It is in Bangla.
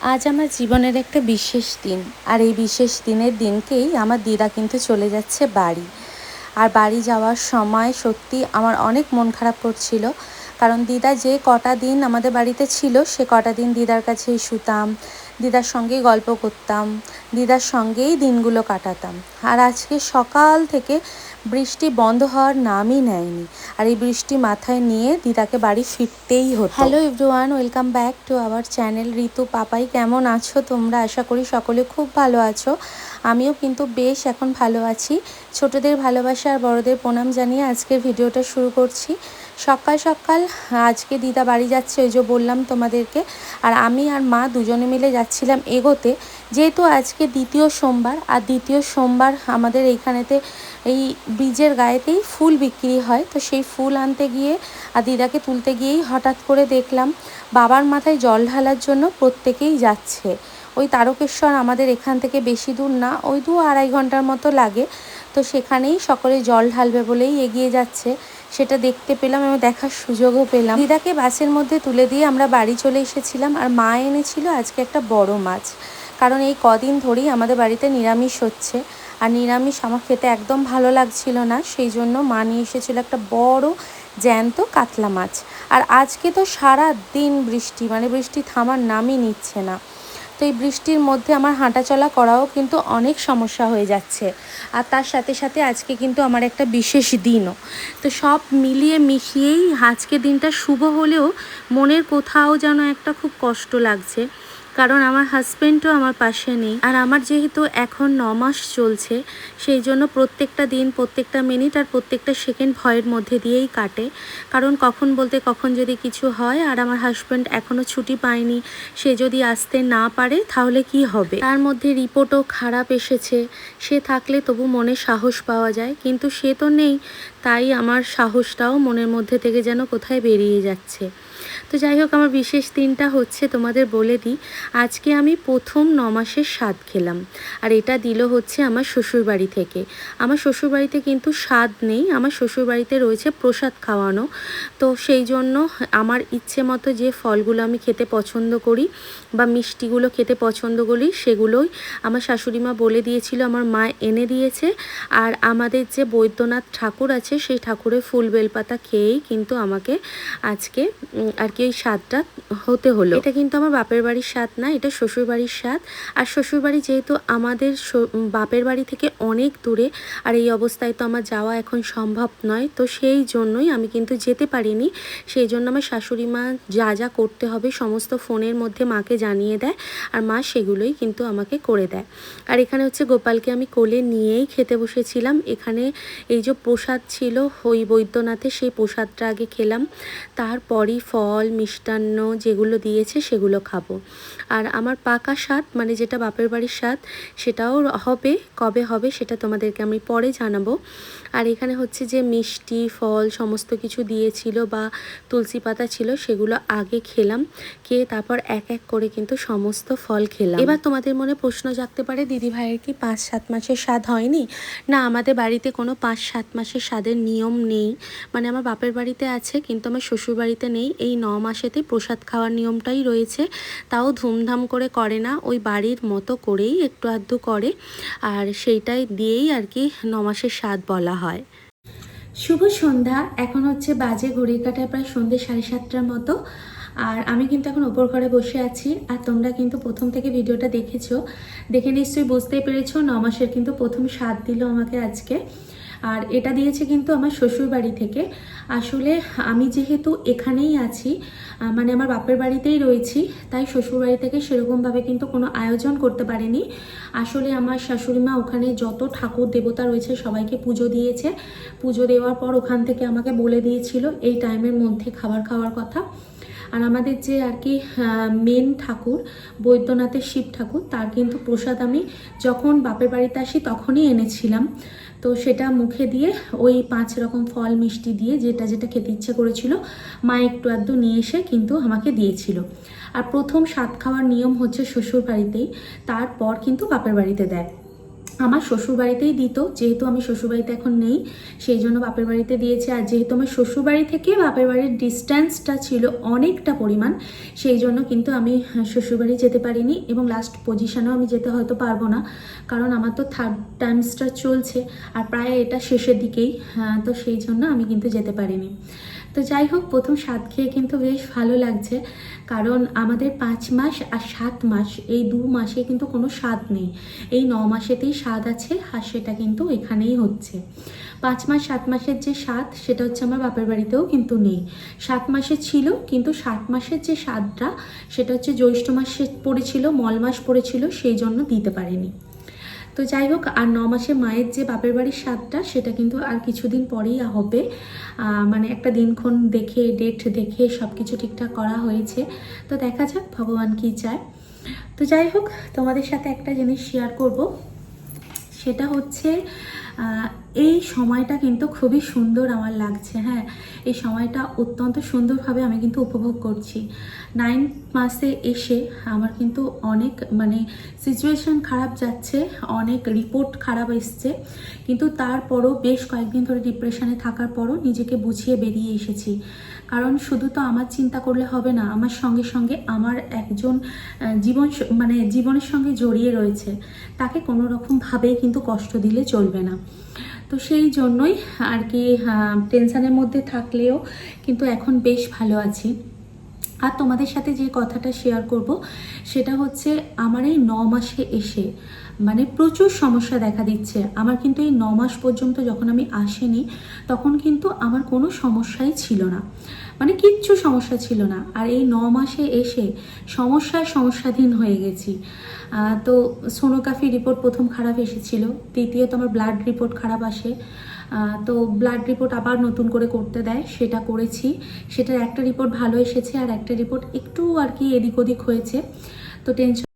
আজ আমার জীবনের একটা বিশেষ দিন। আর এই বিশেষ দিনের দিনকেই আমার দিদা কিন্তু চলে যাচ্ছে বাড়ি। আর বাড়ি যাওয়ার সময় সত্যি আমার অনেক মন খারাপ করছিল, কারণ দিদা যে কটা দিন আমাদের বাড়িতে ছিল সে কটা দিন দিদার কাছেই শুতাম, দিদার সঙ্গেই গল্প করতাম, দিদার সঙ্গেই দিনগুলো কাটাতাম। আর আজকে সকাল থেকে বৃষ্টি বন্ধ হওয়ার নামই নেয়নি, আর এই বৃষ্টি মাথায় নিয়ে দিদাকে বাড়ি ফিরতেই হতো। Hello everyone, welcome back to our channel Ritu Papai. কেমন আছো তোমরা? আশা করি সকলে খুব ভালো আছো। আমিও কিন্তু বেশ এখন ভালো আছি। ছোটদের ভালোবাসা আর বড়দের প্রণাম জানিয়ে আজকের ভিডিওটা শুরু করছি। সকাল সকাল আজকে দিদা বাড়ি যাচ্ছে, ওই যে বললাম তোমাদেরকে। আর আমি আর মা দুজনে মিলে যাচ্ছিলাম এগোতে, যেহেতু আজকে দ্বিতীয় সোমবার। আর দ্বিতীয় সোমবার আমাদের এইখানেতে এই ব্রিজের গায়েতেই ফুল বিক্রি হয়, তো সেই ফুল আনতে গিয়ে আর দিদাকে তুলতে গিয়েই হঠাৎ করে দেখলাম বাবার মাথায় জল ঢালার জন্য প্রত্যেকেই যাচ্ছে। ওই তারকেশ্বর আমাদের এখান থেকে বেশি দূর না, ওই 2-2.5 ঘন্টার মতো লাগে। তো সেখানেই সকলে জল ঢালবে বলেই এগিয়ে যাচ্ছে, সেটা দেখতে পেলাম এবং দেখার সুযোগও পেলাম। দিদাকে বাসের মধ্যে তুলে দিয়ে আমরা বাড়ি চলে এসেছিলাম। আর মা এনেছিল আজকে একটা বড় মাছ, কারণ এই কদিন ধরেই আমাদের বাড়িতে নিরামিষ হচ্ছে। আর নিরামিষ আমার খেতে একদম ভালো লাগছিল না, সেই জন্য মা নিয়ে এসেছিলো একটা বড় জ্যান্ত কাতলা মাছ। আর আজকে তো সারা দিন বৃষ্টি, মানে বৃষ্টি থামার নামই নিচ্ছে না। তো এই বৃষ্টির মধ্যে আমার হাঁটাচলা করাও কিন্তু অনেক সমস্যা হয়ে যাচ্ছে। আর তার সাথে সাথে আজকে কিন্তু আমার একটা বিশেষ দিনও। তো সব মিলিয়ে মিশিয়েই আজকে দিনটা শুভ হলেও মনের কোথাও যেন একটা খুব কষ্ট লাগছে, কারণ আমার হাজব্যান্ডও আমার পাশে নেই। আর আমার যেহেতু এখন 9 মাস চলছে, সেই জন্য প্রত্যেকটা দিন, প্রত্যেকটা মিনিট আর প্রত্যেকটা সেকেন্ড ভয়ের মধ্যে দিয়েই কাটে। কারণ কখন বলতে কখন যদি কিছু হয়, আর আমার হাজব্যান্ড এখনও ছুটি পায়নি, সে যদি আসতে না পারে তাহলে কি হবে। তার মধ্যে রিপোর্টও খারাপ এসেছে, সে থাকলে তবু মনে সাহস পাওয়া যায়, কিন্তু সে তো নেই। তাই আমার সাহসটাও মনের মধ্যে থেকে যেন কোথায় বেরিয়ে যাচ্ছে। তো যাই হোক, আমার বিশেষ দিনটা হচ্ছে তোমাদের বলে দিই। আজকে আমি প্রথম 9 মাসের স্বাদ খেলাম, আর এটা দিল হচ্ছে আমার শ্বশুরবাড়ি থেকে। আমার শ্বশুরবাড়িতে কিন্তু স্বাদ নেই, আমার শ্বশুরবাড়িতে রয়েছে প্রসাদ খাওয়ানো। তো সেই জন্য আমার ইচ্ছে মতো যে ফলগুলো আমি খেতে পছন্দ করি বা মিষ্টিগুলো খেতে পছন্দ করি, সেগুলোই আমার শাশুড়িমা বলে দিয়েছিল, আমার মা এনে দিয়েছে। আর আমাদের যে বৈদ্যনাথ ঠাকুর আছে, সেই ঠাকুরের ফুল বেলপাতা খেয়েই কিন্তু আমাকে আজকে আর কি ওই স্বাদটা হতে হলো। এটা কিন্তু আমার বাপের বাড়ির স্বাদ না, এটা শ্বশুর বাড়ির স্বাদ। আর শ্বশুর বাড়ি যেহেতু আমাদের বাপের বাড়ি থেকে অনেক দূরে, আর এই অবস্থায় তো আমার যাওয়া এখন সম্ভব নয়, তো সেই জন্যই আমি কিন্তু যেতে পারিনি। সেই জন্য আমার শাশুড়ি মা যা যা করতে হবে সমস্ত ফোনের মধ্যে মাকে জানিয়ে দেয়, আর মা সেগুলোই কিন্তু আমাকে করে দেয়। আর এখানে হচ্ছে গোপালকে আমি কোলে নিয়েই খেতে বসেছিলাম। এখানে এই যে প্রসাদ ছিল ওই বৈদ্যনাথে, সেই প্রসাদটা আগে খেলাম, তারপরই ফল মিষ্টান্ন যেগুলো দিয়েছে সেগুলো খাবো। আর আমার পাকা স্বাদ, মানে যেটা বাপের বাড়ির স্বাদ, সেটাও হবে। কবে হবে সেটা তোমাদেরকে আমি পরে জানাবো। আর এখানে হচ্ছে যে মিষ্টি ফল সমস্ত কিছু দিয়েছিল বা তুলসী পাতা ছিল, সেগুলো আগে খেলাম, খেয়ে তারপর এক এক করে কিন্তু সমস্ত ফল খেলাম। এবার তোমাদের মনে প্রশ্ন জাগতে পারে, দিদি ভাইয়ের কি 5-7 মাসের স্বাদ হয়নি? না, আমাদের বাড়িতে কোনো 5-7 মাসের স্বাদের নিয়ম নেই। মানে আমার বাপের বাড়িতে আছে, কিন্তু আমার শ্বশুর বাড়িতে নেই। এই 9 মাসেতেই প্রসাদ খাওয়ার নিয়মটাই রয়েছে, তাও ধুমধাম করে করে না, ওই বাড়ির মতো করেই একটু আধটু করে, আর সেইটাই দিয়েই আর কি 9 মাসের স্বাদ বলা হয়। শুভ সন্ধ্যা। এখন হচ্ছে বাজে ঘড়ির কাঁটায় প্রায় সন্ধ্যে 7:30টার মতো। আর আমি কিন্তু এখন ওপর ঘরে বসে আছি। আর তোমরা কিন্তু প্রথম থেকে ভিডিওটা দেখেছো, দেখে নিশ্চয়ই বুঝতেই পেরেছো 9 মাসের কিন্তু প্রথম স্বাদ দিল আমাকে আজকে। আর এটা দিয়েছে কিন্তু আমার শ্বশুর বাড়ি থেকে। আসলে আমি যেহেতু এখানেই আছি, মানে আমার বাপের বাড়িতেই রয়েছি, তাই শ্বশুর বাড়ি থেকে সেরকমভাবে কিন্তু কোনো আয়োজন করতে পারিনি। আসলে আমার শাশুড়ি মা ওখানে যত ঠাকুর দেবতা রয়েছে সবাইকে পুজো দিয়েছে। পুজো দেওয়ার পর ওখান থেকে আমাকে বলে দিয়েছিল এই টাইমের মধ্যে খাবার খাওয়ার কথা। আর আমাদের যে আর কি মেন ঠাকুর বৈদ্যনাথের শিব ঠাকুর, তার কিন্তু প্রসাদ আমি যখন বাপের বাড়িতে আসি তখনই এনেছিলাম। তো সেটা মুখে দিয়ে ওই 5 রকম ফল মিষ্টি দিয়ে যেটা যেটা খেতে ইচ্ছে করেছিল মা একটু আধটু নিয়ে এসে কিন্তু আমাকে দিয়েছিল। আর প্রথম স্বাদ খাওয়ার নিয়ম হচ্ছে শ্বশুর বাড়িতেই, তারপর কিন্তু বাপের বাড়িতে দেয়। আমার শ্বশুরবাড়িতেই দিত, যেহেতু আমি শ্বশুরবাড়িতে এখন নেই সেই জন্য বাপের বাড়িতে দিয়েছে। আর যেহেতু আমার শ্বশুরবাড়ি থেকে বাপের বাড়ির ডিস্ট্যান্সটা ছিল অনেকটা পরিমাণ, সেই জন্য কিন্তু আমি শ্বশুরবাড়ি যেতে পারিনি এবং লাস্ট পজিশনেও আমি যেতে হয়তো পারবো না, কারণ আমার তো থার্ড টাইমসটা চলছে আর প্রায় এটা শেষের দিকেই, তো সেই জন্য আমি কিন্তু যেতে পারিনি। তো যাই হোক, প্রথম স্বাদ খেয়ে কিন্তু বেশ ভালো লাগছে, কারণ আমাদের 5 মাস আর 7 মাস এই 2 মাসে কিন্তু কোনো স্বাদ নেই, এই 9 মাসেতেই স্বাদ আছে, আর সেটা কিন্তু এখানেই হচ্ছে। 5 মাস 7 মাসের যে স্বাদ সেটা হচ্ছে আমার বাপের বাড়িতেও কিন্তু নেই। 7 মাসে ছিল, কিন্তু 7 মাসের যে স্বাদটা সেটা হচ্ছে জ্যৈষ্ঠ মাসে পড়েছিল, মল মাস পড়েছিল, সেই জন্য দিতে পারিনি। তো যাই হোক, আর 9 মাসে মায়ের যে বাপের বাড়ির স্বাদটা সেটা কিন্তু আর কিছুদিন পরেই হবে, মানে একটা দিনক্ষণ দেখে, ডেট দেখে সব কিছু ঠিকঠাক করা হয়েছে। তো দেখা যাক ভগবান কী চায়। তো যাই হোক, তোমাদের সাথে একটা জিনিস শেয়ার করব, সেটা হচ্ছে এই সময়টা কিন্তু খুবই সুন্দর আমার লাগছে। হ্যাঁ, এই সময়টা অত্যন্ত সুন্দরভাবে আমি কিন্তু উপভোগ করছি। 9 মাসে এসে আমার কিন্তু অনেক মানে সিচুয়েশন খারাপ যাচ্ছে, অনেক রিপোর্ট খারাপ এসছে, কিন্তু তারপরও বেশ কয়েকদিন ধরে ডিপ্রেশনে থাকার পরও নিজেকে বুঝিয়ে বেরিয়ে এসেছি। কারণ শুধু তো আমার চিন্তা করলে হবে না, আমার সঙ্গে সঙ্গে আমার একজন জীবনের সঙ্গে জড়িয়ে রয়েছে, তাকে কোনো রকমভাবেই কিন্তু কষ্ট দিলে চলবে না। তো সেই জন্যই আর কি টেনশানের মধ্যে থাকলেও কিন্তু এখন বেশ ভালো আছি। আর তোমাদের সাথে যে কথাটা শেয়ার করব সেটা হচ্ছে, আমার এই 9 মাসে এসে মানে প্রচুর সমস্যা দেখা দিচ্ছে। আমার কিন্তু এই 9 মাস পর্যন্ত যখন আমি আসিনি তখন কিন্তু আমার কোনো সমস্যাই ছিল না, মানে কিচ্ছু সমস্যা ছিল না। আর এই 9 মাসে এসে সমস্যাধীন হয়ে গেছি। তো সোনোগ্রাফি রিপোর্ট প্রথম খারাপ এসেছিল, দ্বিতীয়ত আমার ব্লাড রিপোর্ট খারাপ আসে। তো ব্লাড রিপোর্ট আবার নতুন করে করতে দেয়, সেটা করেছি। সেটার একটা রিপোর্ট ভালো এসেছে আর একটা রিপোর্ট একটু আর কি এদিক ওদিক হয়েছে। তো টেনশন